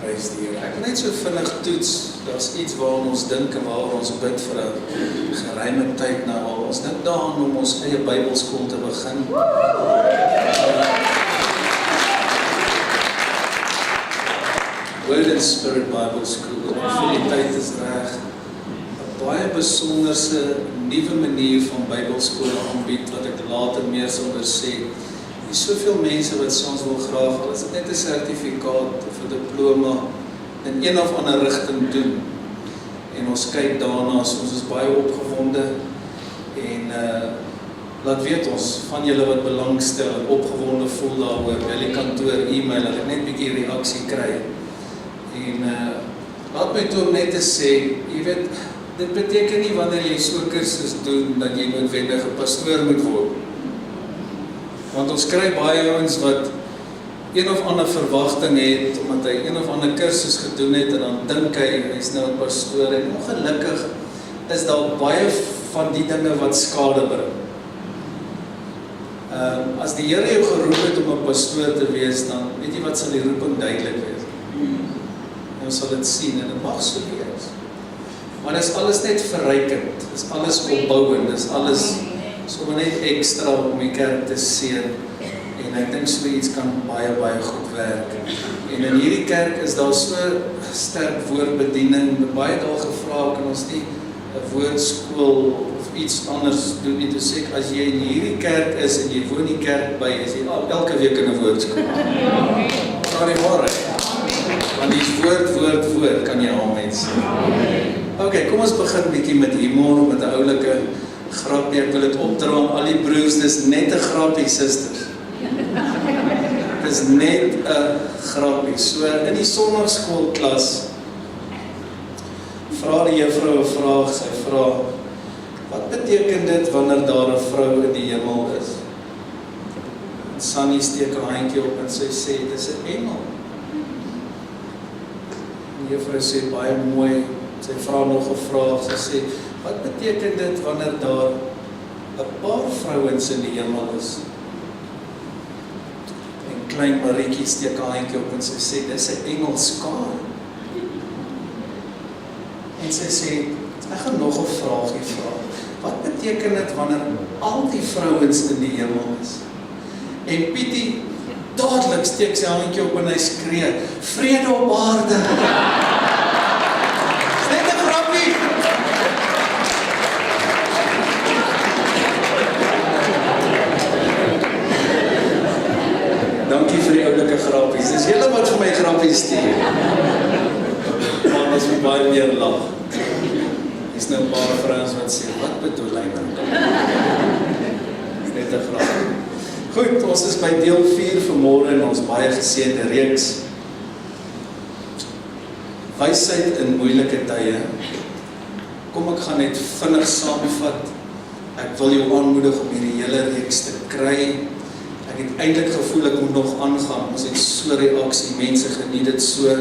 Prys die Here. Ek wil net so vinnig toets, daar's iets waar ons dink en waar ons bid vir 'n geruime tyd nou. Ons dink daaraan om ons eie Bybelskool te begin. Word and Spirit Bible School. En vir die tyd is reg. 'n Baie besonderse nuwe manier van Bybelskool aanbied wat ek later meer sal oor sê. Er is soveel mense wat soms wil graag, al is dit net 'n sertifikaat of 'n diploma in een of ander rigting doen. En ons kyk daarna, so ons is baie opgewonde en laat weet ons van julle wat belangstel en opgewonde voel daaroor, by die kantoor e-mail, dat ek net 'n bietjie reaksie kry. En laat my toe om net te sê, jy weet, dit beteken nie wanneer jy so 'n kursus doen, dat jy noodwendig 'n pastoor moet word. Want ons kry baie ouens wat een of ander verwagting het, omdat hy een of ander kursus gedoen het, en dan dink hy is nou 'n pastoor, en ongelukkig is daar baie van die dinge wat skade bring. As die Here jou geroep het om 'n pastoor te wees, dan weet jy wat sal die roeping duidelik wees. En ons sal dit sien, en dit mag so wees. Maar dit is alles net verrykend, dit is alles opbouend, dit is alles sommer net ekstra om die kerk te seën. En ek dink so iets kan baie, baie goed werk. En in hierdie kerk is daar so sterk woordbediening, baie daal gevra, kan ons nie 'n woordskool of iets anders doen nie, toe sê ek, as jy in hierdie kerk is en jy woon die kerk by, is jy elke week in 'n woordskool. Daar die waarheid. Want die woord, kan jy amen sê. Ok, kom ons begin bietjie met humor, met 'n oulike grapie. Ek wil dit opdra aan al die broers, dis net 'n grapie, susters. Dis net 'n grapie. So, in die sondagskoolklas, vra die juffrou 'n vraag, sy vra, wat beteken dit wanneer daar 'n vrou in die hemel is? En Sunny steek haar handjie op en sy sê, dis 'n engel. Die juffrou sê, baie mooi, sy vra nog 'n vraag, sy sê, wat beteken dit wanneer daar 'n paar vrouens in die hemel is? En klein Marietjie steek haar handjie op en sy sê, dis 'n engelskaar. En sy sê, ek gaan nog 'n vraagie vra. Wat beteken dit wanneer al die vrouens in die hemel is? En Pietie dadelik steek sy handjie op en hy skree, vrede op aarde. Dis net 'n grappie. Dankie vir die oulike grappies. Dis julle wat vir my grappies stuur. Maar ons moet baie meer lag. Is nou 'n paar vrouens wat sê, wat bedoel hy nou? Dis net 'n grapie. Goed, ons is by deel 4 vanmôre in ons baie geseënde reeks. Wysheid in moeilike tye. Kom ek gaan net vinnig saamvat. Ek wil jou aanmoedig om hierdie hele reeks te kry. Ek het eintlik gevoel ek moet nog aangaan. Ons het so reaksie, mense geniet dit so.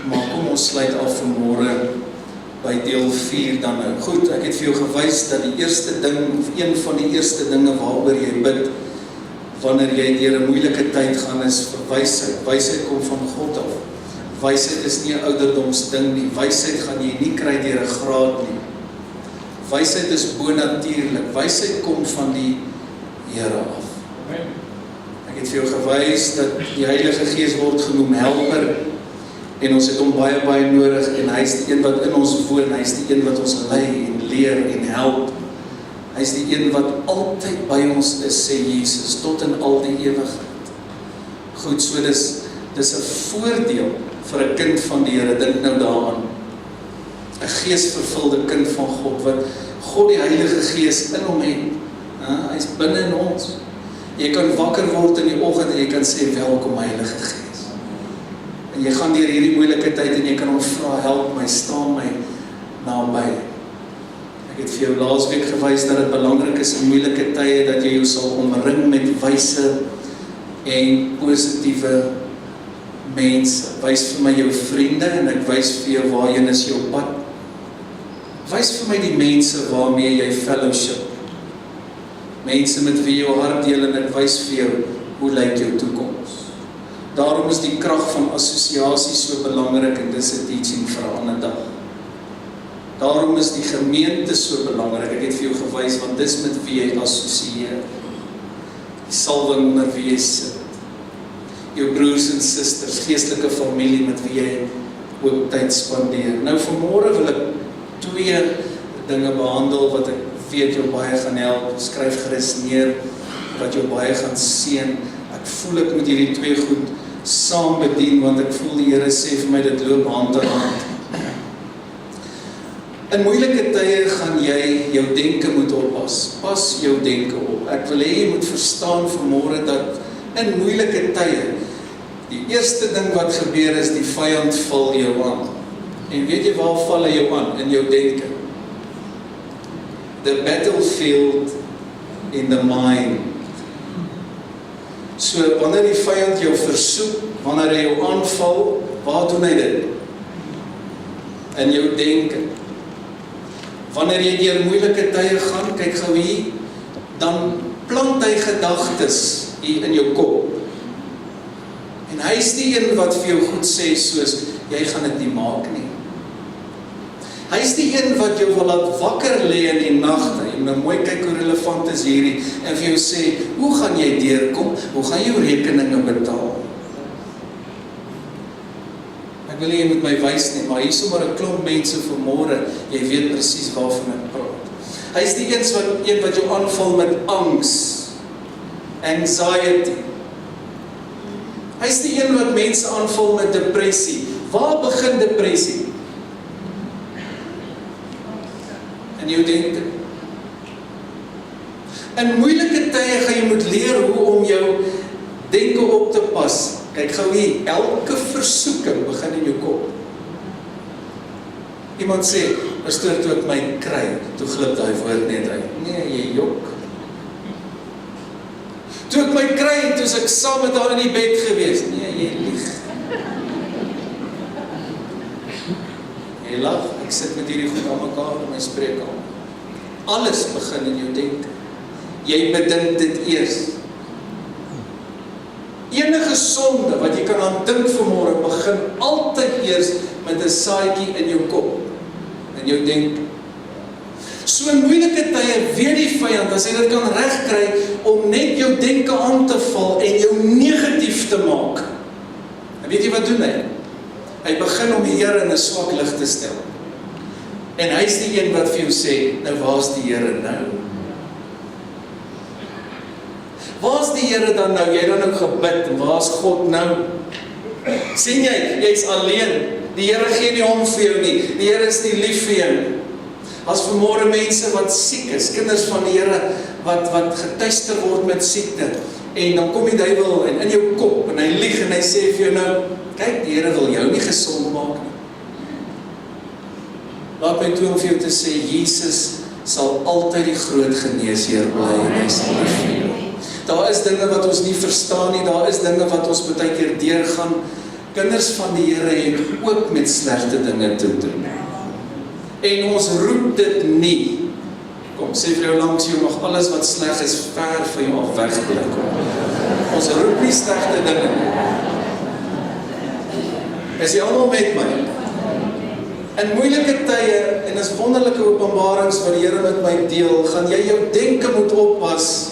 Maar kom ons sluit af vanmôre by deel 4 dan nou. Goed, ek het vir jou gewys dat die eerste ding, of een van die eerste dinge waaroor jy bid, wanneer jy deur 'n moeilike tyd gaan, is vir wysheid. Wysheid kom van God af. Wysheid is nie 'n ouderdomsding nie. Wysheid gaan jy nie kry deur 'n graad nie. Wysheid is bonatuurlik. Wysheid kom van die Here af. Ek het vir jou gewys dat die Heilige Gees word genoem helper, en ons het hom baie, baie nodig, en hy is die een wat in ons woon, hy is die een wat ons lei en leer en help. Hy is die een wat altyd by ons is, sê Jesus, tot in al die ewigheid. Goed, so dis 'n voordeel vir 'n kind van die Here, dink nou daaraan. 'n geesvervulde kind van God, wat God die Heilige Gees in hom het. Hy is binne in ons. Jy kan wakker word in die oggend en jy kan sê, welkom Heilige Gees. En jy gaan deur hierdie moeilike tyd en jy kan hom vra, help my, staan my naby. Ek het vir jou laasweek gewys dat dit belangrik is in moeilike tye dat jy jou sal omring met wyse en positiewe mense. Wys vir my jou vriende en ek wys vir jou waarheen is jou pad. Wys vir my die mense waarmee jy fellowship. Mense met wie jou hart deel en ek wys vir jou hoe lyk jou toekoms. Daarom is die krag van assosiasie so belangrik en dis 'n teaching vir 'n ander dag. Daarom is die gemeente so belangrik. Ek het vir jou gewys, want dis met wie jy assosieer. Die salwing onder wie jy sit. Jou broers en susters, geestelike familie met wie jy ook tyd spandeer. Nou vanmôre wil ek 2 dinge behandel wat ek weet jou baie gaan help. Skryf gerus neer wat jou baie gaan seën. Ek voel ek moet hierdie 2 goed saam bedien, want ek voel die Here sê vir my dit loop hand aan hand. In moeilike tye gaan jy jou denke moet oppas. Pas jou denke op. Ek wil hê jy moet verstaan vanmôre dat in moeilike tye, die eerste ding wat gebeur is die vyand val jou aan. En weet jy waar val hy jou aan? In jou denke. The battlefield in the mind. So wanneer die vyand jou versoek, wanneer hy jou aanval, waar doen hy dit? In jou denke. Wanneer jy deur moeilike tye gaan, kyk gou hier, dan plant hy gedagtes hier in jou kop. En hy is die een wat vir jou goed sê, soos, jy gaan dit nie maak nie. Hy is die een wat jou wil laat wakker lê in die nagte, en nou mooi kyk hoe relevant is hierdie, en vir jou sê, hoe gaan jy deurkom? Hoe gaan jy jou rekeninge betaal? Ek wil nie met my wys nie, maar hier is sommer 'n klomp mense vanmôre, jy weet presies waarvan ek praat. Hy is die een wat jou aanval met angs, anxiety. Hy is die een wat mense aanval met depressie. Waar begin depressie? In jou denke. In moeilike tye gaan jy moet leer hoe om jou denke op te pas. Kyk gou hier, elke versoeking begin in jou kop. Iemand sê, pastoor, toe ek my kry, toe glip daai woord net uit. Nee, jy jok. Toe ek my kry, toe ek saam met haar in die bed gewees. Nee, jy lieg. Jy lag, ek sit met hierdie goed aan mekaar in my spreekkamer. Alles begin in jou denke. Jy bedink dit eers. Enige sonde wat jy kan aan dink vanmôre, begin altyd eers met 'n saadjie in jou kop, in jou denke. So in moeilike tye weet die vyand, as hy dit kan regkry, om net jou denke aan te val en jou negatief te maak. En weet jy wat doen hy? Hy begin om die Here in 'n swak lig te stel. En hy is die een wat vir jou sê, nou waar's die Here nou? Waar's die Here dan nou? Jy dan nou gebid, en waar's God nou? Sien jy, jy's alleen. Die Here gee nie om vir jou nie. Die Here is nie lief vir jou. As vanmôre mense wat siek is, kinders van die Here wat getuister word met siekte, en dan kom die duiwel in jou kop en hy lieg en hy sê vir jou nou, kyk, die Here wil jou nie gesond maak nie. Laat my toe om vir jou te sê, Jesus sal altyd die groot geneesheer bly en hy is lief vir jou. Daar is dinge wat ons nie verstaan nie, daar is dinge wat ons baie keer deurgaan. Kinders van die Here het ook met slegte dinge te doen. En ons roep dit nie. Kom, sê vir jou langs jou, mag alles wat sleg is, ver van jou af wegblik. Ons roep nie slegte dinge nie. Is jy almal met my? In moeilike tye, en is wonderlike openbarings wat die Here met my deel, gaan jy jou denke moet oppas,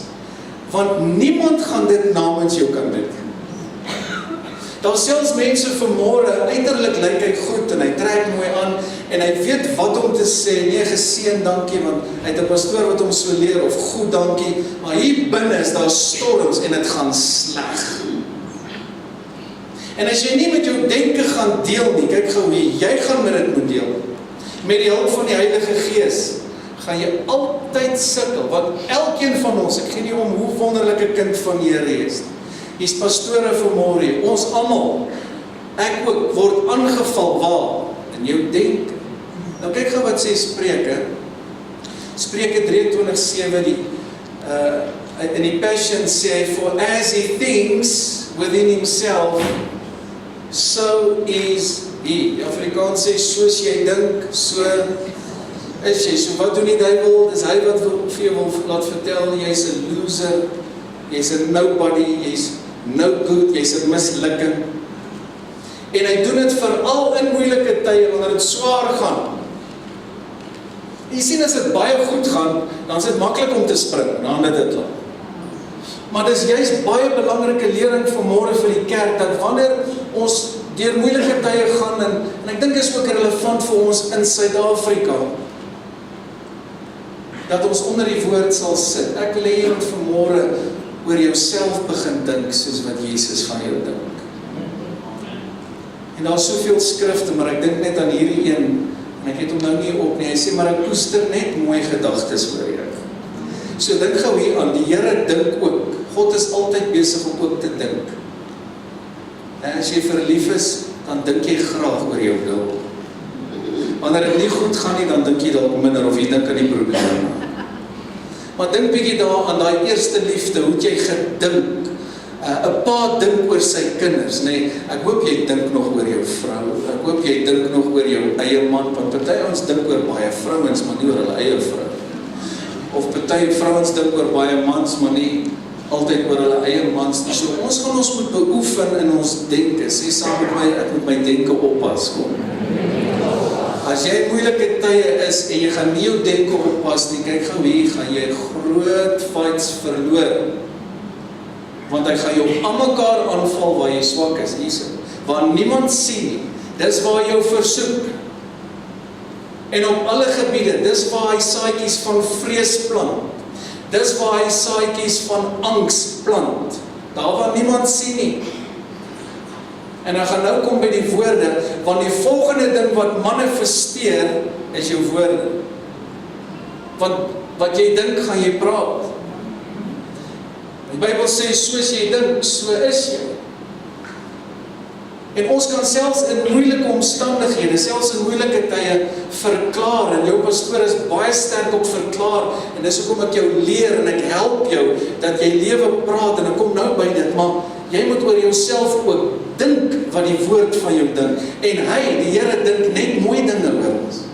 want niemand gaan dit namens jou kan doen. Daar selfs mense vanmôre, uiterlik lyk hy goed en hy trek mooi aan en hy weet wat om te sê, nee geseën dankie, want hy het 'n pastoor wat hom so leer, of goed dankie, maar hier binne is daar storms en dit gaan sleg. En as jy nie met jou denke gaan deel nie, kyk gou wie, jy gaan met dit moet deel. Met die hulp van die Heilige Gees, gaan jy altyd sukkel, want elkeen van ons, ek gee nie om hoe wonderlike kind van die Here is. Hier's pastore vanmôre, ons almal, ek ook, word aangeval waar? In jou denke. Nou kyk gou wat sê Spreuke. Spreuke 23:7, in die Passion sê, for as he thinks within himself, so is he. Afrikaans sê, soos jy dink, so is jy. So wat doen die duiwel? Dis hy wat vir jou wil laat vertel, jy's 'n loser, jy's 'n nobody, jy's no good, jy's 'n mislukking. En hy doen dit veral in moeilike tye, wanneer dit swaar gaan. Jy sien, as dit baie goed gaan, dan is dit maklik om te spring, dan het dit laat. Maar dis juist baie belangrike lering vanmôre vir die kerk, dat wanneer ons deur moeilike tye gaan, en ek dink is ook relevant vir ons in Suid-Afrika, dat ons onder die woord sal sit. Ek wil hê jy moet vanmôre oor jouself begin dink, soos wat Jesus van jou dink. En daar is soveel skrifte, maar ek dink net aan hierdie een, en ek het hom nou nie op nie, hy sê, maar ek koester net mooi gedagtes oor jou. So dink gou hier aan, die Here dink ook. God is altyd besig om ook te dink. En as jy verlief is, dan dink jy graag oor jou deel. Wanneer dit nie goed gaan nie, dan dink jy dalk minder, of jy dink aan die probleme. Maar dink bietjie daar aan daai eerste liefde, hoe het jy gedink? 'n Pa dink oor sy kinders, nee, ek hoop jy dink nog oor jou vrou, ek hoop jy dink nog oor jou eie man, want party ons dink oor baie vrouens, maar nie oor hulle eie vrou. Of party vrouens dink oor baie mans, maar nie altyd oor hulle eie mans nie. So ons gaan ons moet beoefen in ons denke. Sê saam met my, ek moet my denke oppas, kom. As jy in moeilike tye is, en jy gaan nie jou denke oppas nie, kyk gou hier, gaan jy groot fights verloor. Want hy gaan jou aan mekaar aanval waar jy swak is, hierso. Waar niemand sien nie, dis waar jy jou versoek. En op alle gebiede, dis waar hy saadjies van vrees plant. Dis waar hy saadjies van angs plant. Daar waar niemand sien nie. En dan gaan nou kom by die woorde, want die volgende ding wat manifesteer, is jou woorde. Want wat jy dink, gaan jy praat. Die Bybel sê, soos jy dink, so is jy. En ons kan selfs in moeilike omstandighede, selfs in moeilike tye verklaar, en jou pastoor is baie sterk op verklaar, en dis hoekom ek jou leer, en ek help jou, dat jy lewe praat, en ek kom nou by dit, maar jy moet oor jouself ook dink wat die woord van jou dink, en hy, die Here, dink net mooi dinge oor ons.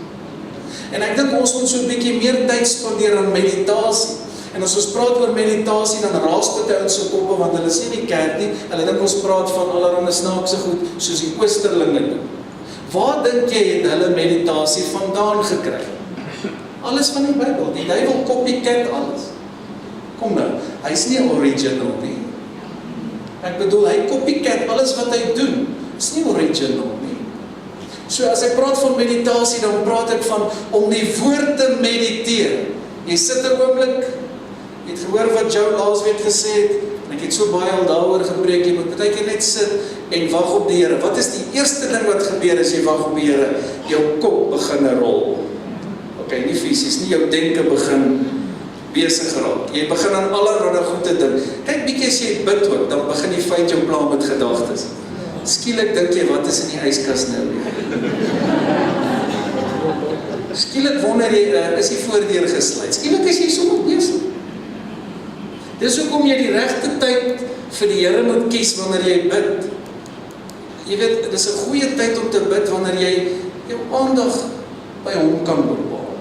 En ek dink ons moet so 'n bietjie meer tyd spandeer aan meditasie. En as ons praat oor meditasie, dan raas dit uit se koppe, want hulle sê nie kerk nie, hulle dink ons praat van allerlei snaakse goed, soos die Oosterlinge doen. Waar dink jy het hulle meditasie vandaan gekry? Alles van die Bybel, die duiwel copycat alles. Kom nou, hy is nie original nie. Ek bedoel, hy copycat alles wat hy doen, is nie original nie. So as ek praat van meditasie, dan praat ek van om die woord te mediteer. Jy sit 'n oomblik, jy het gehoor wat Joe laasweek gesê het, en ek het so baie al daaroor gepreek, jy moet baie keer net sit en wag op die Here. Wat is die eerste ding wat gebeur as jy wag op die Here? Jou kop begin rol. Ok, nie fisies, nie jou denke begin besig raak. Jy begin aan allerlei goed te dink. Kyk bietjie as jy bid ook, dan begin jy fyn jou plan met gedagtes. Skielik dink jy, wat is in die yskas nou? Skielik wonder jy, is die voordeur gesluit. Skielik is jy sommer besig. Dis hoekom jy die regte tyd vir die Here moet kies wanneer jy bid. Jy weet, dis 'n goeie tyd om te bid wanneer jy jou aandag by hom kan bepaal.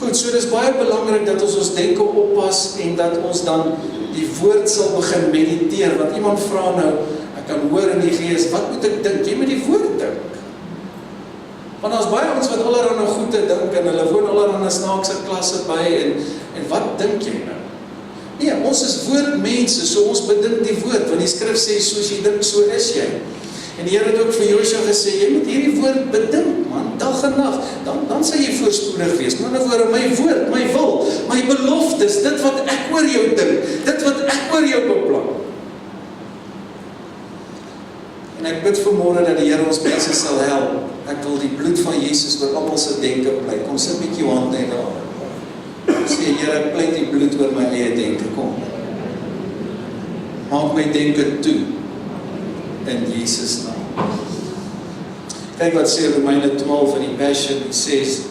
Goed, so dis baie belangrik dat ons denke oppas en dat ons dan die woord sal begin mediteer. Want iemand vra nou, ek kan hoor in die gees, wat moet ek dink? Jy moet die woord dink. Want daar's baie ons wat allerlei goed te dink en hulle woon allerlei snaakse klasse by en wat dink jy nou? Nee, ons is woordmense, so ons bedink die woord, want die skrif sê, soos jy dink, so is jy. En die Here het ook vir Josua gesê, jy moet hierdie woord bedink, man, dag en nag, dan sal jy voorspoedig wees. Maar nou oor my woord, my wil, my beloftes, dit wat ek oor jou dink, dit wat ek oor jou beplan. En ek bid vanmôre dat die Here ons mense sal help. Ek wil die bloed van Jesus oor almal se denke pleit. Kom sit met jou hand net daar. Sê, Here, ek pleit die bloed oor my eie denke, kom. Maak my denke toe, in Jesus naam. Kyk wat sê Romeine 12 in die Passion, it says,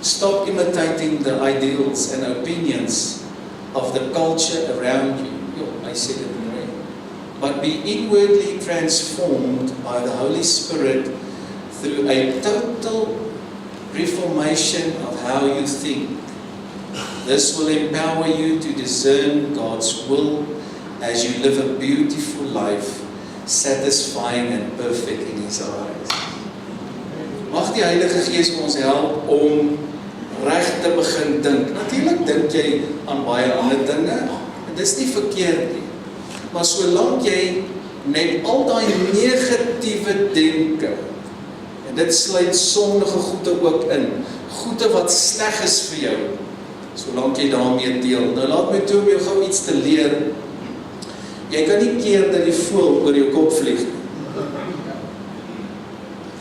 stop imitating the ideals and opinions of the culture around you. I said it right. But be inwardly transformed by the Holy Spirit through a total reformation of how you think. This will empower you to discern God's will as you live a beautiful life, satisfying and perfect in His eyes. Mag die Heilige Gees ons help om reg te begin dink. Natuurlik dink jy aan baie ander dinge, en dis nie verkeerd nie. Maar solank jy net al daai negatiewe denke, en dit sluit sondige goede ook in, goede wat sleg is vir jou, solank jy daarmee deel. Nou laat my toe om jou gou iets te leer. Jy kan nie keer dat die voël oor jou kop vlieg nie.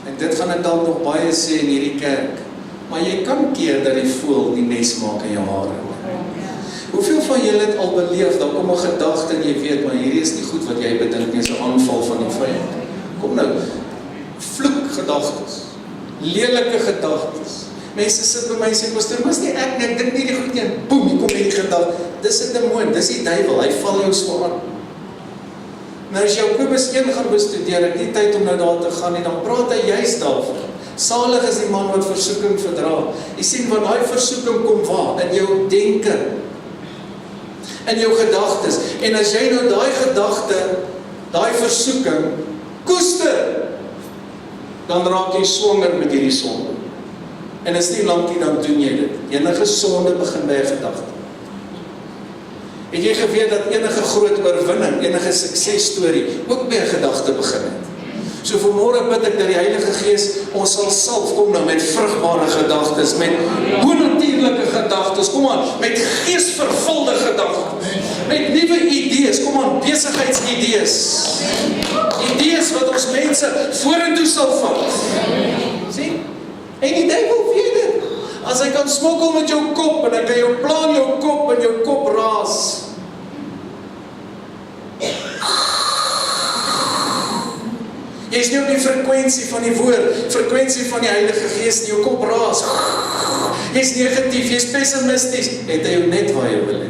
En dit gaan ek dalk nog baie sê in hierdie kerk, maar jy kan keer dat die voël die nes maak in jou hare. Hoeveel van julle het al beleef, dan kom 'n gedagte en jy weet, maar hierdie is nie goed wat jy bedink nie, is 'n aanval van die vyand. Kom nou, vloekgedagtes, lelike gedagtes. Mense sit by my en sê, "Pastor, maar is nie ek nie, ek dink nie die goed nie," en boem, hier kom hierdie gedagte. Dis 'n demoon, dis die duiwel, hy val jou so aan. Nou as Jakobus 1 gaan bestudeer, ek nie tyd om nou daar te gaan nie, dan praat hy juist daarvan. Salig is die man wat versoeking verdra. Jy sien, wat daai versoeking kom waar? In jou denke, in jou gedagtes. En as jy nou daai gedagte, daai versoeking koester, dan raak jy swanger met hierdie sonde. En is nie lankie dan doen jy dit. Enige sonde begin by 'n gedagte. Het jy geweet dat enige groot oorwinning, enige suksesstorie ook by 'n gedagte begin het? So vanmôre bid ek dat die Heilige Gees ons sal salf, kom nou met vrugbare gedagtes, met bonatuurlike gedagtes, kom aan, met geesvervulde gedagtes, met nuwe idees, kom aan, besigheidsidees, idees wat ons mense vorentoe sal vat. Sien? En die duiwel weet dit. As hy kan smokkel met jou kop, en hy kan jou plan jou kop, en jou kop raas. Jy is nie op die frekwensie van die woord, frekwensie van die Heilige Gees, die jou kop raas. Jy is negatief, jy is pessimisties, het hy jou net waar jy wil hê.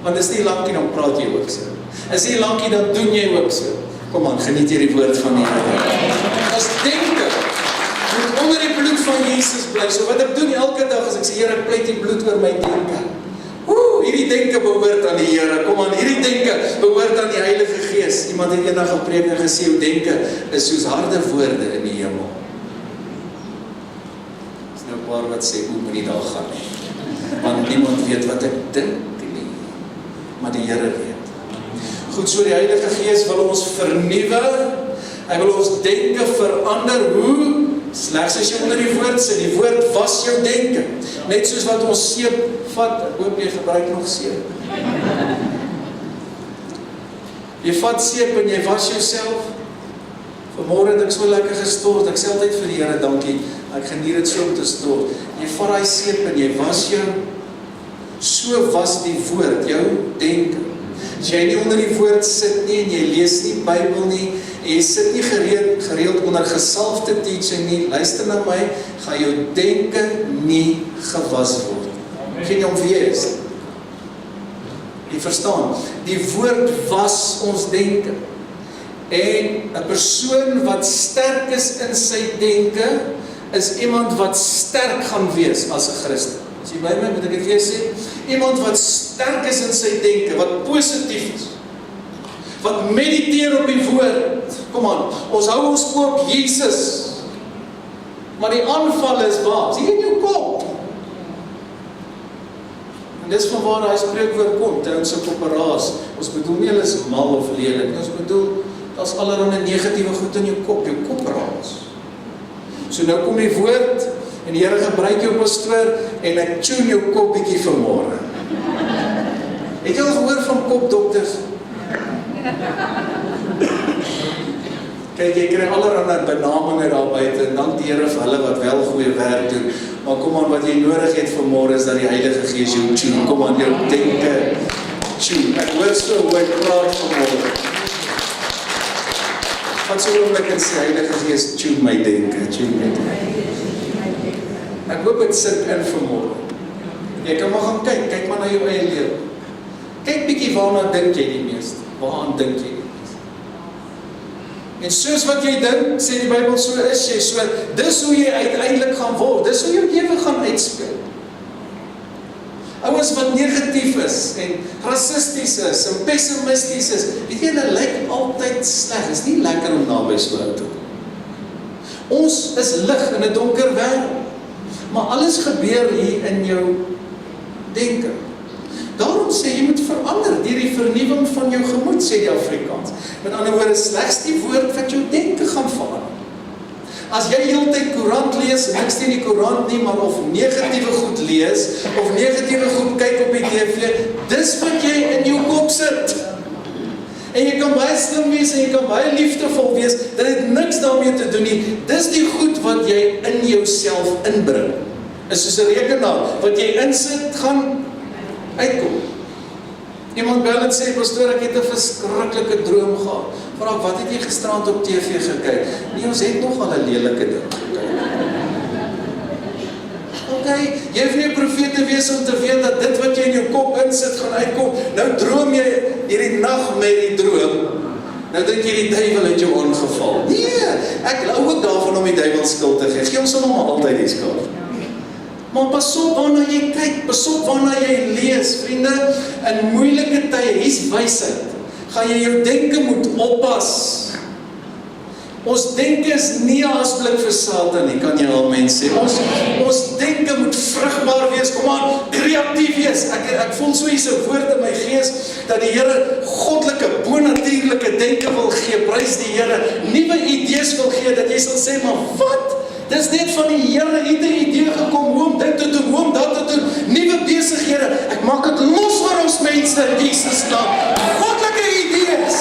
Want is nie lankie, dan praat jy ook so. Is nie lankie, dan doen jy ook so. Kom aan, geniet hier die woord van die Here. As denke, moet onder die bloed van Jesus bly. So wat ek doen elke dag, as ek sê, Here, ek pleit die bloed oor my denke. Hierdie denke behoort aan die Here. Kom aan, hierdie denke behoort aan die Heilige Gees. Iemand het eendag gepreek en gesê, hoe denke is soos harde woorde in die hemel. Is nou 'n paar wat sê, hoe moet die dag gaan nie. Want niemand weet wat ek dink nie. Maar die Here weet. Goed, so die Heilige Gees wil ons vernuwe. Hy wil ons denke verander. Hoe? Slegs as jy onder die woord sit. Die woord was jou denke. Net soos wat ons seep vat. Ek hoop jy gebruik nog seep. Jy vat seep en jy was jouself. Vanmôre het ek so lekker gestort. Ek sê altyd vir die Here dankie. Ek geniet dit so om te stort. Jy vat daai seep en jy was jou. So was die woord jou denke. As jy nie onder die woord sit nie en jy lees nie Bybel nie, en jy sit nie gereeld onder gesalfde teaching nie, luister na my, gaan jou denke nie gewas word. Geen jy om wie jy is. Jy verstaan, die woord was ons denke. En 'n persoon wat sterk is in sy denke, is iemand wat sterk gaan wees as 'n Christen. As jy by my, moet ek dit weer sê, iemand wat sterk is in sy denke, wat positief is, wat mediteer op die woord. Kom aan, ons hou ons oop Jesus, maar die aanval is waar? Is hier in jou kop. En dis van waar hy spreekwoord kom, trouens op operaas. Ons bedoel nie hulle is mal of lelik, ons bedoel, daar's allerlei negatiewe goed in jou kop raas. So nou kom die woord, en die Here gebruik jou pastoor, en ek tune jou kop bietjie vanmôre. Het jy al gehoor van kopdokters? Kyk, jy kry allerlei benamings daar buite, en dank die Here vir hulle wat wel goeie werk doen. Maar kom aan, wat jy nodig het vanmôre is dat die Heilige Gees jou tune. Kom aan, jou denke tune. Ek hoor so hoe ek praat vanmôre. Wat so oomblik en sê, Heilige Gees, tune my denke, tune my denke. Ek hoop dit sit in vanmôre. Jy kan maar gaan kyk maar na jou eie lewe. Kyk bietjie waarna dink jy die meeste? Waaraan dink jy die meeste? En soos wat jy dink, sê die Bybel, so is jy. So, dis hoe jy uiteindelik gaan word. Dis hoe jou lewe gaan uitspeel. Ouens wat negatief is, en rassisties is, en pessimisties is, weet jy, hulle lyk altyd sleg, is nie lekker om naby so uit te kom. Ons is lig in 'n donker wêreld, maar alles gebeur hier in jou denke. Daarom sê jy moet verander deur die vernuwing van jou gemoed, sê die Afrikaans. Met ander woorde, slegs die woord wat jou denke gaan verander. As jy heeltyd koerant lees, niks teen die koerant nie, maar of negatiewe goed lees, of negatiewe goed kyk op die TV, dis wat jy in jou kop sit. En jy kan baie slim wees, en jy kan baie liefdevol wees, dit het niks daarmee te doen nie. Dis die goed wat jy in jouself inbring. Is soos 'n rekenaar, wat jy insit, gaan uitkom. Iemand bel en sê, pastoor, ek het 'n verskriklike droom gehad. Vra ek, wat het jy gisterand op TV gekyk? Nee, ons het nog al 'n lelike ding gekyk. Okay, jy hoef nie 'n profeet te wees om te weet dat dit wat jy in jou kop insit gaan uitkom. Nou droom jy hierdie nag met die droom. Nou dink jy die duiwel het jou aangeval. Nee, ek hou ook daarvan om die duiwel skuld te gee. Gee ons hom altyd die skuld. Maar pasop waarna jy kyk, pasop waarna jy lees, vriende, in moeilike tye, hier's wysheid. Gaan jy jou denke moet oppas. Ons denke is nie 'n asblik vir Satan nie, kan jy amen sê. Ons denke moet vrugbaar wees, kom aan, kreatief wees. Ek voel so hier's 'n woord in my gees, dat die Here goddelike, bonatuurlike denke wil gee, prys die Here, nuwe idees wil gee, dat jy sal sê, maar wat? Dis net van die Here, het 'n idee gekom, hoe om dit te doen, hoe om dat te doen, nuwe besighede, ek maak dit los vir ons mense in Jesus naam, goddelike idees.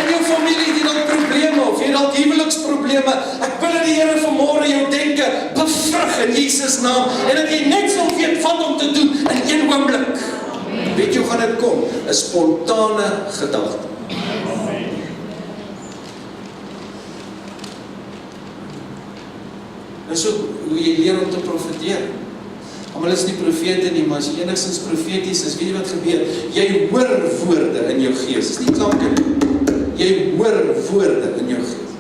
In jou familie het jy dalk probleme, of jy dalk huweliksprobleme, ek wil in die Here vanmôre jou denke bevrug in Jesus naam, en dat jy net sal weet wat om te doen in een oomblik. Weet jy hoe gaan dit kom? 'n spontane gedagte. Dis ook hoe jy leer om te profeteer. Almal is nie profete nie, maar as jy enigstens profeties is, weet jy wat gebeur? Jy hoor woorde in jou gees. Dis nie klanke nie. Jy hoor woorde in jou gees.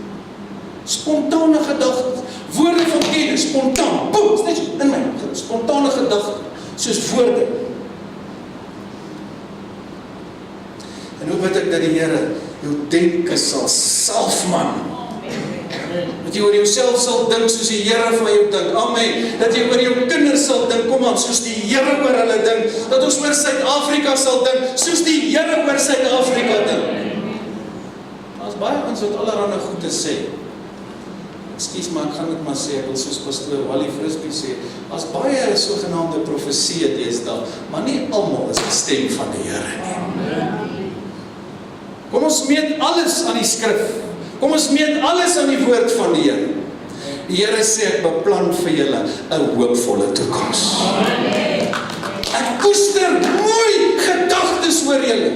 Spontane gedagtes. Woorde van kennis, spontaan. Boem, is net so in my. Spontane gedagtes, soos woorde. En hoe bid ek dat die Here jou denke sal salf, man. Dat jy oor jouself sal dink soos die Here van jou dink. Amen. Dat jy oor jou kinders sal dink, kom aan, soos die Here oor hulle dink. Dat ons oor Suid-Afrika sal dink, soos die Here oor Suid-Afrika dink. Daar's baie ons wat allerhande goed te sê. Ekskuus, maar ek gaan dit maar sê, ek wil soos pastoor Wally Frisbee sê, as baie sogenaamde profeseë deesdae, maar nie almal is die stem van die Here nie. Kom ons meet alles aan die skrif. Kom ons meet alles aan die woord van die Here. Die Here sê, ek beplan vir julle 'n hoopvolle toekoms. Ek koester mooi gedagtes oor julle.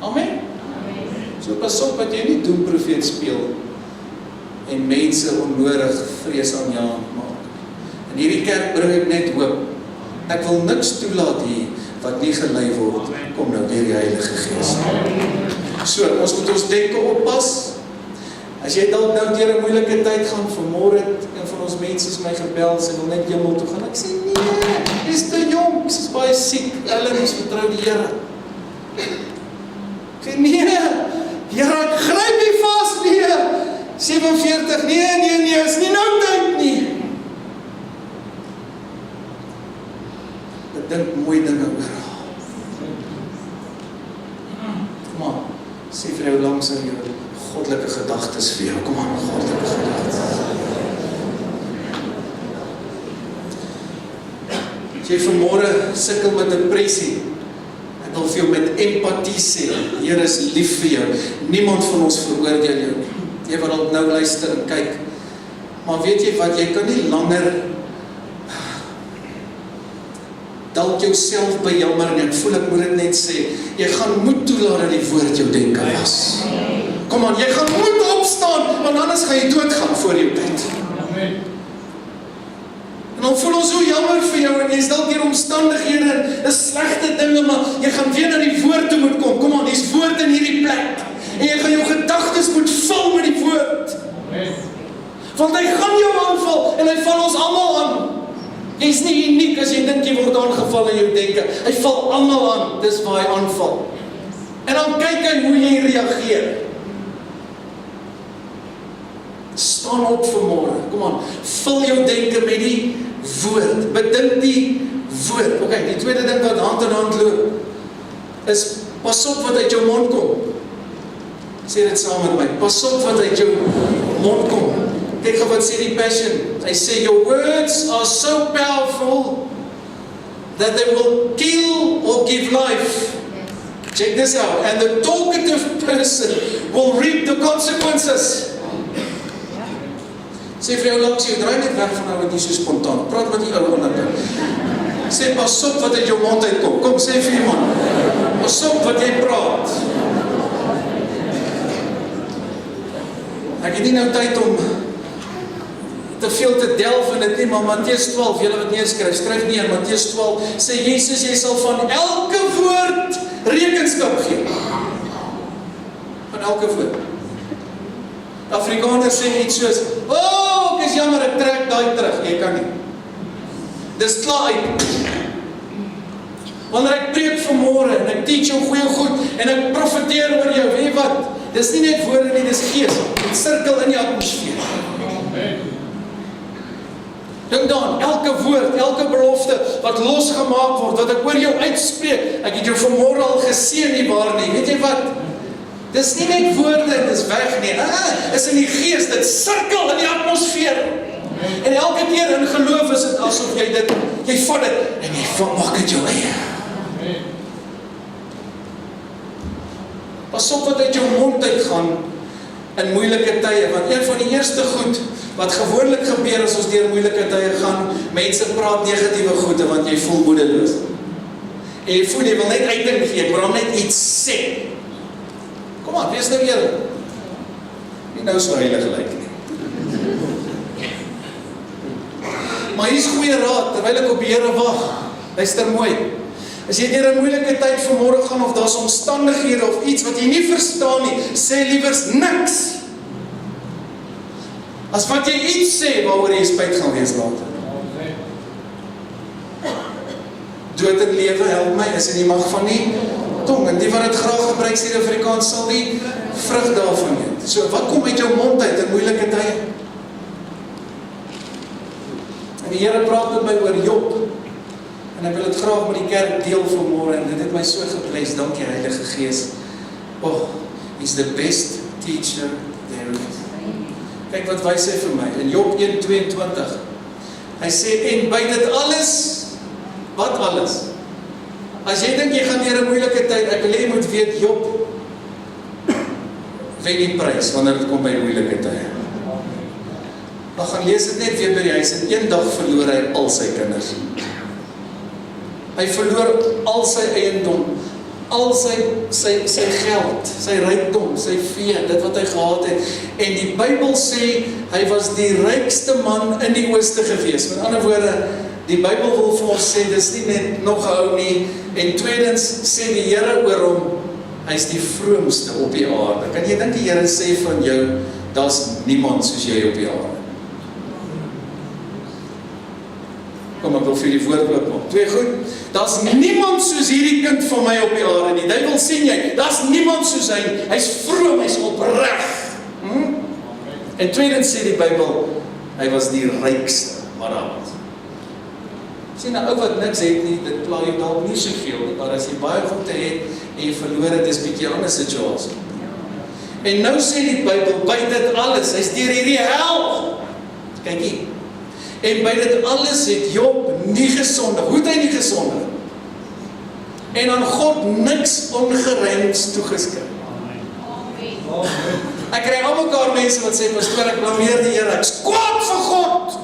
Amen. So pas op wat jy nie doen profeet speel en mense onnodig vreesaanjaend maak. In hierdie kerk bring ek net hoop. Ek wil niks toelaat hier wat nie gelei word, kom nou deur die Heilige Gees. So, ons moet ons denke oppas. As jy dalk nou deur 'n moeilike tyd gaan, vanmôre het een van ons mense is my gebel, sy wil net hemel toe gaan. Ek sê nee, is te jonk, sy is baie siek, Ellen, ons vertrou die Here. Ek sê nee, Here, ek gryp nie vas, nee, 47, nee, is nie nou tyd nie. Ek dink mooi dinge oor. Kom aan, sê vir jou langs in jou goddelike gedagtes vir jou. Kom aan, goddelike gedagtes. As jy vanmôre sukkel met depressie, ek wil vir jou met empatie sê, die Here is lief vir jou. Niemand van ons veroordeel jou nie. Jy wat dalk nou luister en kyk, maar weet jy wat, jy kan nie langer dalk jouself bejammer en ek voel ek moet dit net sê, jy gaan moet toelaat dat die woord jou denke was. Kom aan, jy gaan moet opstaan, want anders gaan jy doodgaan voor jou tyd. En dan voel ons so jammer vir jou, en jy is dalk hier omstandighede, en is slegte dinge, maar jy gaan weer na die woord toe moet kom. Kom aan, die is woord in hierdie plek, en jy gaan jou gedagtes moet vul met die woord. Want hy gaan jou aanval, en hy val ons almal aan. Jy is nie uniek as jy dink jy word aangeval in jou denke. Hy val almal aan, dis waar hy aanval. En dan kyk hy hoe jy reageer. Staan op vanmôre, kom aan, vul jou denke met die woord, bedink die woord. Ok, die tweede ding wat hand in hand loop, is pasop wat uit jou mond kom. Sê dit saam met my, pasop wat uit jou mond kom. Kyk gou wat sê die Passion, hy sê, your words are so powerful, that they will kill or give life. Check this out, and the talkative person will reap the consequences. Sê vir jou langs jou, draai net weg van nou wat nie so spontaan, praat met die ou ander. Sê pasop wat uit jou mond uitkom, kom sê vir iemand, pasop wat jy praat. Ek het nie nou tyd om te veel te delf in dit nie, maar Matteus 12, julle wat neerskryf, skryf neer, Matteus 12, sê Jesus, jy sal van elke woord rekenskap gee. Van elke woord. Afrikaners sê iets soos, ek is jammer, ek trek daai terug. Jy kan nie. Dis klaar uit. Wanneer ek preek vanmôre, en ek teach jou goeie goed, en ek profeteer oor jou, weet jy wat? Dis nie net woorde nie, dis gees. Dit sirkel in die atmosfeer. Dink dan, elke woord, elke belofte, wat losgemaak word, wat ek oor jou uitspreek, ek het jou vanmôre al geseën nie waar nie, weet jy wat? Dis nie net woorde, dis weg nie, is in die gees, dit sirkel in die atmosfeer. En elke keer in geloof is dit asof jy vat dit, en jy maak dit jou eie. Pas op wat uit jou mond uitgaan, in moeilike tye, want een van die eerste goed, wat gewoonlik gebeur as ons deur moeilike tye gaan, mense praat negatiewe goede, want jy voel moedeloos. En jy voel, jy wil net uitdink gee, ek wil net iets sê. Kom aan, wees nou eerlik. Nie nou so heilig lyk nie. Maar hier is goeie raad, terwyl ek op die Here wag. Luister mooi. As jy deur 'n moeilike tyd vanmôre gaan, of daar's omstandighede of iets wat jy nie verstaan nie, sê liewers niks. As wat jy iets sê, waaroor jy spyt gaan wees later. Dood en lewe, help my, is in die mag van die tong, en die wat het graag gebruik, sê die Afrikaans, sal die vrug daarvan eet. So, wat kom uit jou mond uit in moeilike tye? En die Here praat met my oor Job, en ek wil dit graag met die kerk deel vanmôre, en dit het my so gebless, dankie Heilige Gees. He's the best teacher there is. Kyk wat wys hy vir my, in Job 1:22, hy sê, en by dit alles, wat alles? As jy dink jy gaan deur 'n moeilike tyd, ek wil jy moet weet, Job wen die prys, wanneer dit kom by moeilike tye. Dan gaan lees dit net weer by die huis, en een dag verloor hy al sy kinders. Hy verloor al sy eiendom, al sy geld, sy rykdom, sy vee, dit wat hy gehad het. En die Bybel sê, hy was die rykste man in die ooste gewees. Met ander woorde, die Bybel wil vir ons sê, dis nie net nog hou nie. En tweedens sê die Here oor hom, hy is die vroomste op die aarde. Kan jy dink die Here sê van jou, daar's niemand soos jy op die aarde. Kom, ek wil vir die woord oopmaak. Twee goed, daar's niemand soos hierdie kind van my op die aarde nie. Duiwel sien jy, daar's niemand soos hy's vroom, hy's opreg. En tweedens sê die Bybel, hy was die rykste wat daar was. Sien, nou ou wat niks het nie, dit pla jou dalk nie soveel nie, maar as jy baie goed te het, en jy verloor het, is bietjie 'n ander situasie. En nou sê die Bybel, by dit alles, hy's deur hierdie hel. Kyk hier. En by dit alles het Job nie gesondig. Hoe het hy nie gesondig? En aan God niks ongerymds toegeskrywe. Ek kry al mekaar mense wat sê, pastoor, ek blameer die Here, ek's kwaad vir God.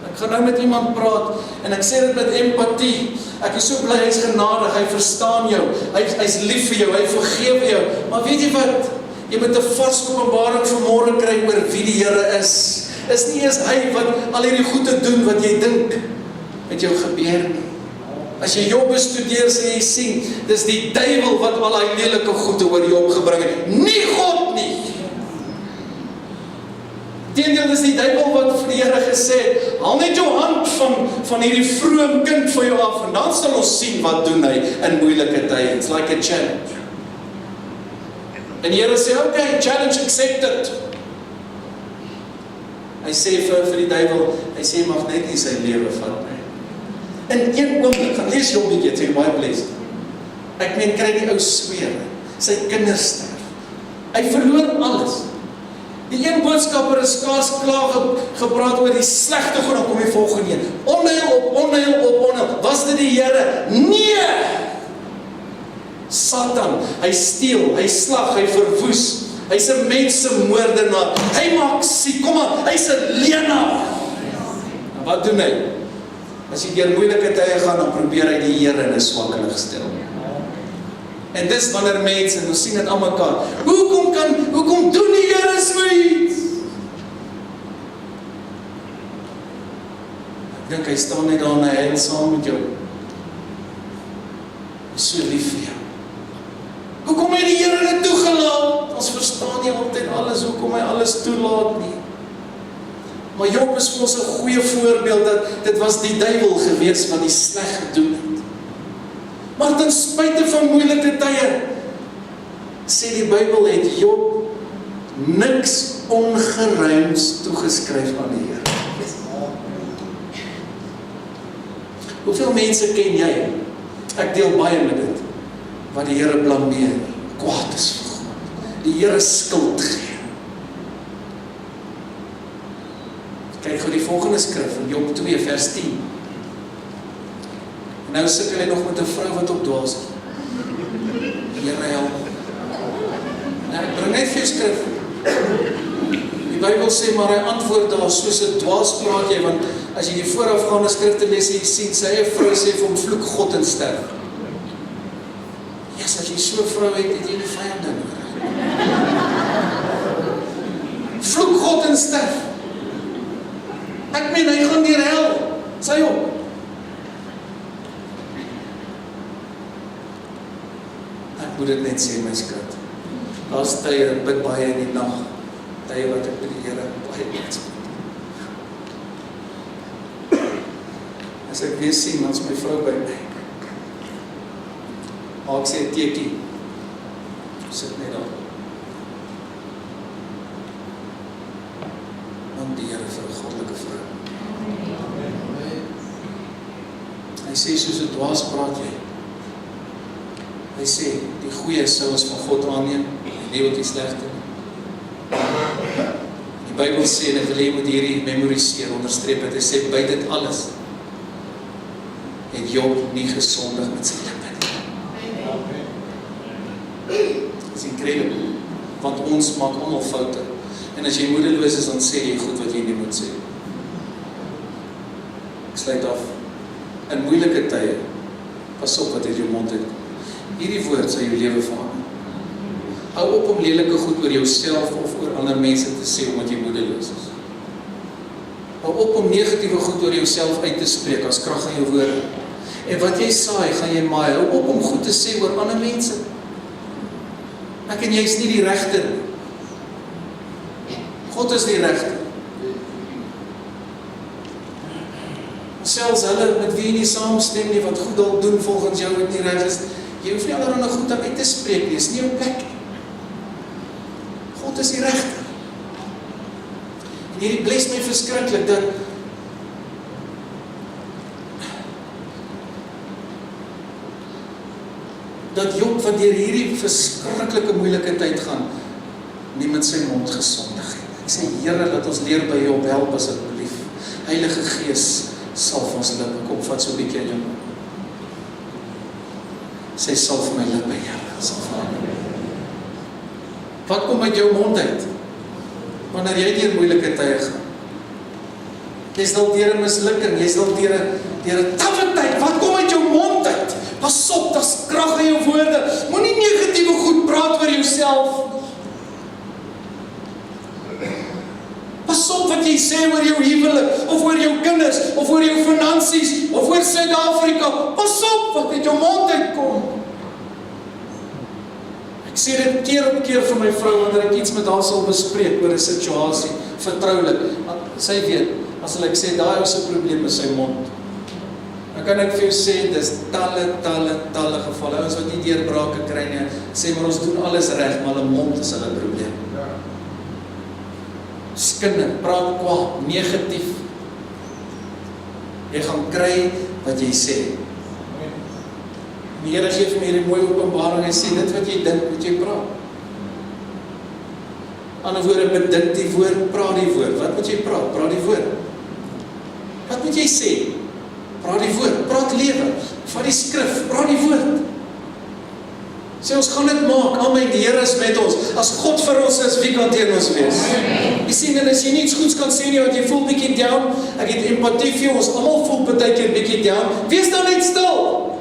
Ek gaan nou met iemand praat, en ek sê dit met empatie. Ek is so bly, hy's genadig, hy verstaan jou, hy's lief vir jou, hy vergewe jou. Maar weet jy wat? Jy moet 'n vars openbaring vanmôre kry oor wie die Here is. Is nie eens hy wat al hierdie goede doen wat jy dink met jou gebeur nie. As jy Job bestudeer, sê jy sien, dis die duiwel wat al die lelike goede oor Job gebring het, nie God nie. Teendeel is die duiwel wat vir die Here gesê het, haal net jou hand van hierdie vroom kind vir jou af, en dan sal ons sien wat doen hy in moeilike tye. It's like a challenge. En die Here sê, okay, challenge accepted. Hy sê vir die duiwel, hy sê, mag net nie sy lewe vat nie. In een oomblik, gaan lees jy op bietjie, het jy baie blessed. Ek meen, kry die ou swere, sy kinders sterf. Hy verloor alles. Die een boodskapper is skaars klaar gepraat oor die slegte goed, dan kom die volgende een. Onheil op onheil op onheil. Was dit die Here? Nee! Satan, hy steel, hy slag, hy verwoes. Hy's 'n mensemoordenaar. Hy maak siek, kom maar, hy's 'n leienaar. Wat doen hy? As jy deur moeilike tye gaan, dan probeer hy die Here in 'n swakkeling stel. En dis wanneer mense, en ons sien dit aan mekaar, hoekom doen die Here so iets? Ek dink hy staan net daar en hy huil saam met jou. Hy is so lief vir jou. Hoekom het die Here dit toegelaat? Ons verstaan nie altyd alles, hoekom hy alles toelaat nie. Maar Job is vir ons 'n goeie voorbeeld dat dit was die duiwel gewees wat die sleg gedoen het. Maar ten spyte van moeilike tye, sê die Bybel het Job niks ongerymds toegeskryf aan die Here. Hoeveel mense ken jy? Ek deel baie met dit. Wat die Here blameer, kwaad is vir God. Die Here skuld gee. Kyk gou die volgende skrif in Job 2 vers 10. En nou sukkel hy nog met 'n vrou wat op dwaas is. Here help. Nou, ek bring net vir jou skrif. Die Bybel sê, maar hy antwoord daar, soos 'n dwaas praat jy, want as jy die voorafgaande skrifte lees, jy sien, sy eie vrou sê vir hom, vloek God en sterf. Yes, as jy so 'n vrou het jy nie vyande nodig. Vloek God en sterf. Ek meen, hy gaan deur hel, sy op. Ek moet dit net sê, my skat. Daar's tye, ek bid baie in die nag, tye wat ek by die Here baie bid. As ek weer sien, dan is my vrou by my. Maar ek sê 'n teekie, sit net daar. Want die Here vir 'n goddelike vrou. Hy sê, soos 'n dwaas praat jy. Hy sê, die goeie sou ons van God aanneem, die wat die slegte. Die Bybel sê, en ek wil jy moet hierdie memoriseer, onderstreep het, hy sê, by dit alles, het Job nie gesondig met sy lippe nie. Dit is incredible, want ons maak allemaal foute. En as jy moedeloos is, dan sê jy goed wat jy nie moet sê. Ek sluit af. In moeilike tye, pas op wat uit jou mond uitkom. Hierdie woord sal jou lewe verander. Hou op om lelike goed oor jouself of oor ander mense te sê, omdat jy moedeloos is. Hou op om negatiewe goed oor jouself uit te spreek, as krag in jou woorde. En wat jy saai, gaan jy maai. Hou op om goed te sê oor ander mense. Ek en jy is nie die regter nie. God is die regter. Selfs hulle met wie jy nie saamstem nie, wat goed dalk doen volgens jou wat nie reg is, jy hoef nie allerhande goed aan uit te spreek nie, is nie jou plek nie. God is die regter. En hierdie bles my verskriklik, dat Job wat deur hierdie verskriklike moeilike tyd gaan, nie met sy mond gesondig het. Ek sê, Here, laat ons leer by Job, help asseblief. Heilige Gees, salf ons lippe, kom vat so 'n bietjie in jou mond. Sê, salf my lippe, Here, salf my. Wat kom uit jou mond uit? Wanneer jy deur moeilike tye gaan. Jy's dalk deur 'n mislukking, jy's dalk deur 'n taffe tyd, wat kom uit jou mond uit? Pas op, daar's krag in jou woorde. Moenie negatiewe goed praat oor jouself. Pas op wat jy sê oor jou huwelik, of oor jou kinders, of oor jou finansies, of oor Suid-Afrika. Pas op wat uit jou mond uitkom. Ek sê dit keer op keer vir my vrou, wanneer ek iets met haar sal bespreek oor 'n situasie, vertroulik. Sy weet, as ek sê, daai ou se probleem is sy mond. Dan kan ek vir jou sê, dis talle gevalle, ons wat nie deurbrake kry nie, sê maar ons doen alles reg, maar hulle mond is hulle probleem. Skinne, praat kwaad, negatief. Jy gaan kry wat jy sê. Die Here gee vir my hierdie mooi openbaring, hy sê, dit wat jy dink, moet jy praat. Ander woorde, bedink die woord, praat die woord. Wat moet jy praat? Praat die woord. Wat moet jy sê? Praat die woord, praat lewe. Vat die skrif, praat die woord. Sê ons gaan dit maak, amen, die Here is met ons. As God vir ons is, wie kan teen ons wees? Jy sien, en as jy niets goeds kan sê nie, want jy voel bietjie down, ek het empatie vir jou, ons almal voel partykeer bietjie down, wees dan net stil.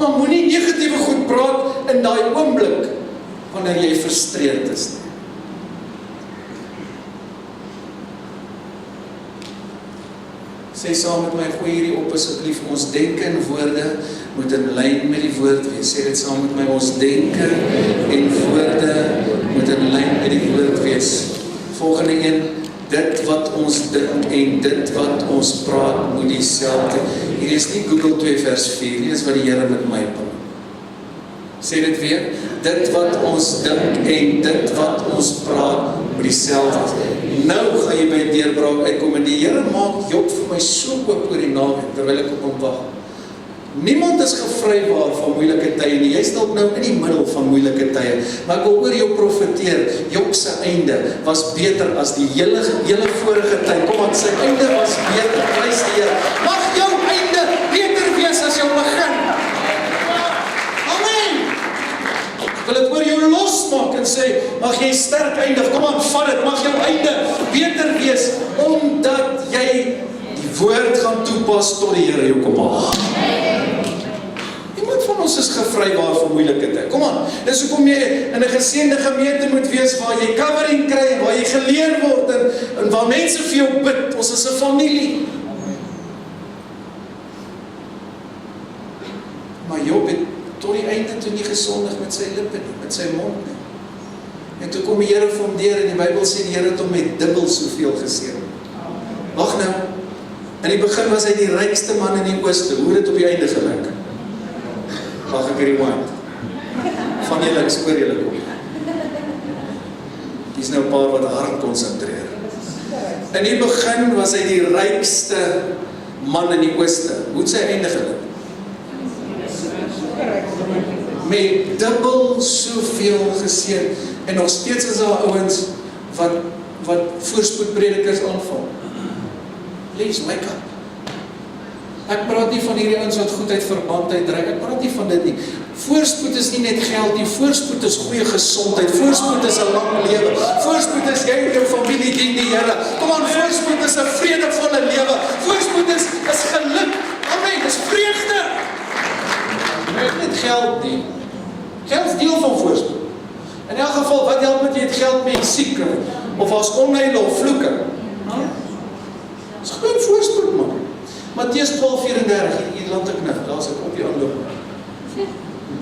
Maar moenie negatiewe goed praat in daai oomblik, wanneer jy frustreerd is nie. Sê saam met my, gooi hierdie op asseblief, ons denke en woorde moet in lyn met die woord wees. Sê dit saam met my, ons denke en woorde moet in lyn met die woord wees. Volgende een, dit wat ons dink en dit wat ons praat moet dieselfde. Hier is nie Google 2 vers 4, hier is wat die Here met my praat. Sê dit weer, dit wat ons dink en dit wat ons praat moet dieselfde. Nou gaan jy by deurbraak uitkom en die Here maak Job vir my so oop oor die naweek terwyl ek op hom wag. Niemand is gevrywaar van moeilike tye nie. Jy is dalk nou in die middel van moeilike tye, maar ek wil oor jou profeteer. Job se einde was beter as die hele vorige tyd. Kom aan, sy einde was beter. Prys die Here. Mag jou einde beter wees as jou begin. Wil ek oor jou losmaak en sê, mag jy sterk eindig, kom aan, vat het, mag jou einde beter wees, omdat jy die woord gaan toepas tot die Here jou kom haal. Iemand van ons is gevrywaar van moeilike tye. Kom aan, dis hoekom jy in 'n geseënde gemeente moet wees, waar jy covering kry, waar jy geleer word, en waar mense vir jou bid, ons is 'n familie. Maar Job het tot die einde toe nie gesondig met sy lippe nie, met sy mond nie. En toe kom die Here vir hom deur, en die Bybel sê die Here het hom met dubbel soveel geseën. Wag nou, in die begin was hy die rykste man in die ooste, hoe het dit op die einde gelyk? Wag ek rewind. Van julle, ek spoor julle kom. Hier is nou 'n paar wat hard konsentreer. In die begin was hy die rykste man in die ooste, hoe het sy einde gelyk? Met dubbel soveel geseën, en nog steeds is daar ouens wat voorspoedpredikers aanval. Please, wake up. Ek praat nie van hierdie ouens wat goed uit verband uitdryf, ek praat nie van dit nie. Voorspoed is nie net geld nie, voorspoed is goeie gesondheid, voorspoed is 'n lang lewe, voorspoed is jy en jou familie dien die Here. Kom aan, voorspoed is 'n vredevolle lewe, voorspoed is geluk, amen, is vreugde. Net geld nie. Geld is deel van voorspoed. In elk geval, wat help met jy het geld met jy siek, of as onheil of vloeke? Dit is gewoon voorspoed, man. Matteus 12:34, hier land ek nou, daar is ek op die aanloop.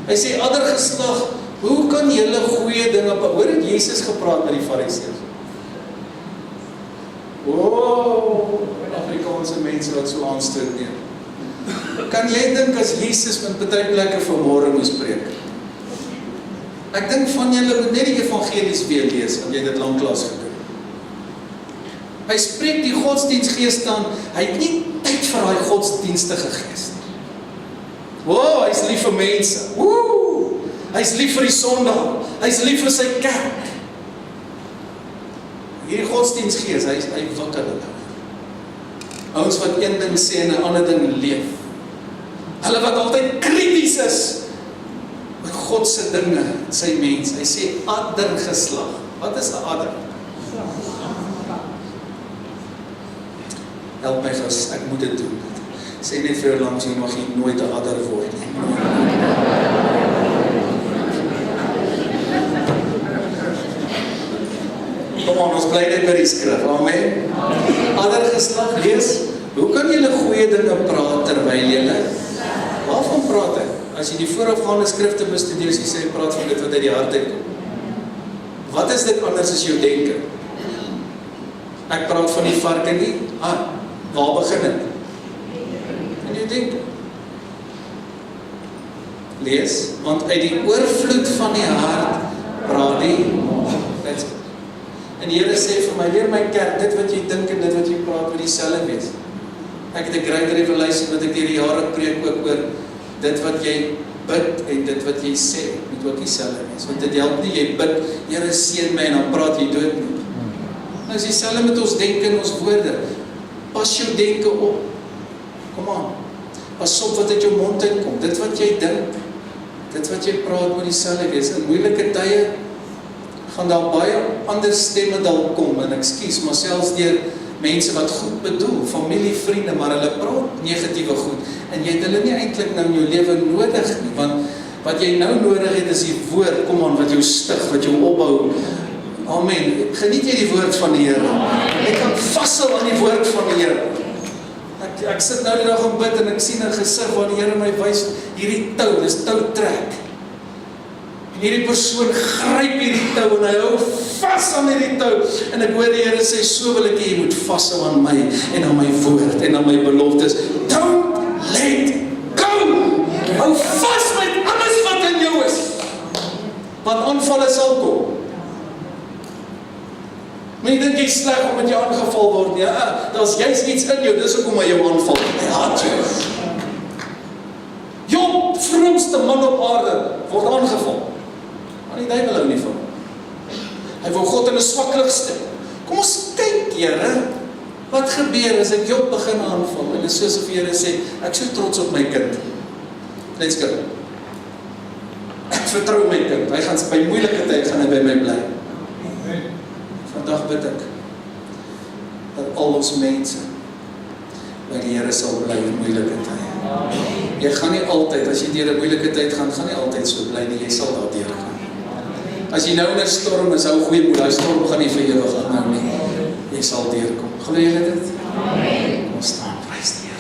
Hy sê, ander geslag, hoe kan julle goeie dinge, hoor het Jesus gepraat met die Fariseërs? Wow, Afrikaanse mense wat so aanstoot neem. Kan jy dink as Jesus met baie plekke vanmôre moes preek? Ek dink van julle moet net die evangelies weer lees, want jy het dit lanklaas gedoen. Hy spreek die godsdienstgees aan, hy het nie tyd vir daai godsdienstige gees. Wow, hy is lief vir mense. Woe! Hy is lief vir die Sondag. Hy is lief vir sy kerk. Hierdie godsdienstgees, hy wakker hulle. Ouens wat een ding sê en 'n ander ding leef. Hulle wat altyd krities is met God se dinge, sy mens. Hy sê adder geslag. Wat is 'n adder? Help my gas, ek moet dit doen. Sê net vir jou langs, jy mag jy nooit 'n adder word nie. Kom aan, ons bly net by die skrif, amen. Adder geslag, lees, hoe kan julle goeie dinge praat terwyl julle? Waarvan praat hy? As jy die voorafgaande skrifte bestudeer, as jy sê, praat van dit wat uit die hart uitkom. Wat is dit anders as jou denke? Ek praat van die vark in die hart. Waar begin dit? In jou denke. Lees, want uit die oorvloed van die hart praat die mond. En die Here sê vir my, leer my kerk, dit wat jy dink en dit wat jy praat, moet dieselfde wees. Ek het 'n great revelation wat ek deur die jare preek ook oor dit wat jy bid en dit wat jy sê, moet ook dieselfde wees. Want dit help nie, jy bid, Here seën my en dan praat jy dood nie. Nou is dieselfde met ons denke en ons woorde. Pas jou denke op. Kom aan. Pas op wat uit jou mond uitkom. Dit wat jy dink, dit wat jy praat moet dieselfde wees. In moeilike tye gaan daar baie ander stemme dalk kom, en ekskuus, maar selfs deur mense wat goed bedoel, familie, vriende, maar hulle praat negatiewe goed, en jy het hulle nie eintlik nou in jou lewe nodig nie, want wat jy nou nodig het is die woord, kom aan, wat jou stig, wat jou opbou. Amen. Geniet jy die woord van die Here? Jy kan vashou aan die woord van die Here. Ek sit nou die dag en bid, en ek sien 'n gesig waar die Here my wys, hierdie tou, dis toutrek. En hierdie persoon gryp hierdie tou, en hy hou vas aan hierdie tou, en ek hoor die Here sê, so wil ek hê, jy moet vashou aan my, en aan my woord, en aan my beloftes. Don't let go! Hou vas met alles wat in jou is, want aanvalle sal kom. Maar jy dink jy is sleg omdat jy aangeval word, ja, daar's juist iets in jou, dis hoekom hy jou aanval. Hy haat jou. Job, vroomste man op aarde, word aangeval. Maar die duiwel hou nie van. Hy wou God in 'n swak lig stel. Kom ons kyk, Here, wat gebeur as ek Job begin aanval? En dis soos of die Here sê, ek so trots op my kind. Let's go. Ek vertrou my kind. Hy gaan by moeilike tyd gaan hy by my bly. Vandag bid ek dat al ons mense by die Here sal bly in moeilike tye. Jy gaan nie altyd, as jy deur 'n moeilike tyd gaan nie altyd so bly nie, jy sal daardeur gaan. As jy nou in 'n storm is, hou goeie moed, daai storm gaan nie vir ewig aanhou nie. Jy sal deurkom. Glo jy dit? Amen. Kom staan, prys die Here.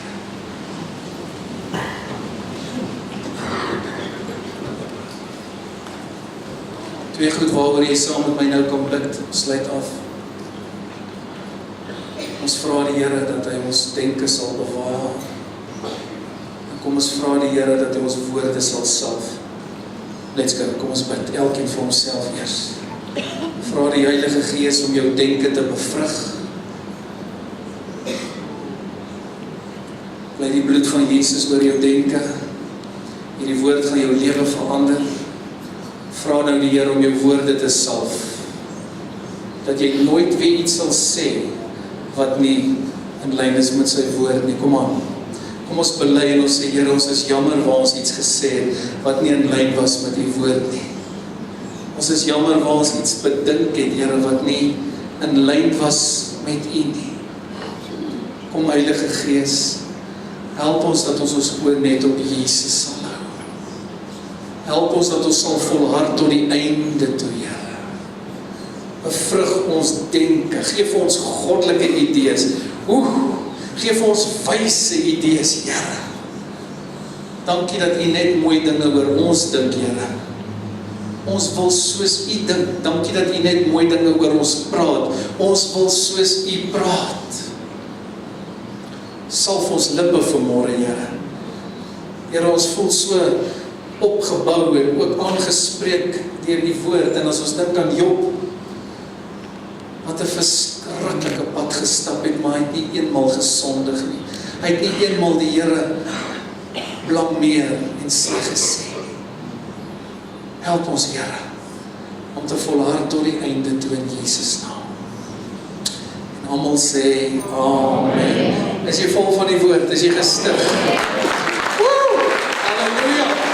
Twee goed waaroor jy saam met my nou kan bid, sluit af. Ons vra die Here dat hy ons denke sal bewaar. En kom ons vra die Here dat hy ons woorde sal salf. Let's go, kom ons bid, elkeen vir homself eers. Vra die Heilige Gees om jou denke te bevrug. Bly die bloed van Jesus oor jou denke. Hierdie woord gaan jou lewe verander. Vra nou die Here om jou woorde te salf. Dat jy nooit weer iets sal sê wat nie in lyn is met sy woord nie. Kom aan. Kom ons bely en ons sê, Here, ons is jammer waar ons iets gesê het wat nie in lyn was met die woord nie. Ons is jammer waar ons iets bedink het, Here, wat nie in lyn was met U nie. Kom, Heilige Gees, help ons dat ons oë net op Jesus sal hou. Help ons dat ons sal volhard tot die einde toe, Here. Bevrug ons denke, geef ons goddelike idees. Geef ons wyse idees, Here. Dankie dat U net mooi dinge oor ons dink, Here. Ons wil soos U dink. Dankie dat U net mooi dinge oor ons praat. Ons wil soos U praat. Salf ons lippe vanmôre, Here. Here, ons voel so opgebou en ook aangespreek deur die woord. En as ons dink aan Job, wat 'n verskriklike pad gestap het, maar hy het nie eenmal gesondig nie. Hy het nie eenmal die Here blameer en sleg gesê nie. Help ons, Here, om te volhard tot die einde toe in Jesus naam. En almal sê, Amen. Is jy vol van die woord? Is jy gestig? Halleluja!